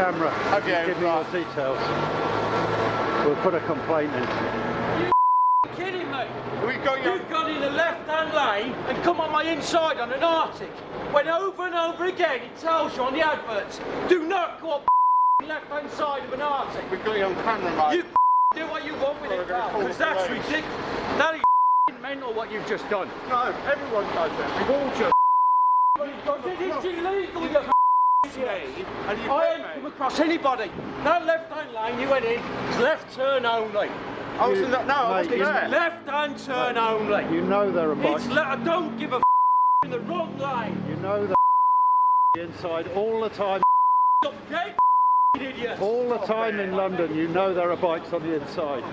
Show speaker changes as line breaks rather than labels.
camera.
Have you?
Give me your details. We'll put a complaint in.
You're kidding me? You've gone in the left-hand lane and come on my inside on an Arctic. When over and over again it tells you on the adverts, do not go up the left-hand side of an Arctic.
We've got you on camera, mate.
You do what you want with it, pal, because that's ridiculous. That is mental what you've just done.
No, everyone does that. We've all just...
Because it is illegal, you
and you
I ain't come across anybody. That left-hand lane you went in is left turn only.
I wasn't there.
Left-hand turn only.
You know there are bikes.
I don't give a in the wrong lane.
You know there are inside all the time.
You're dead, idiot.
All the time in London, you know there are bikes on the inside.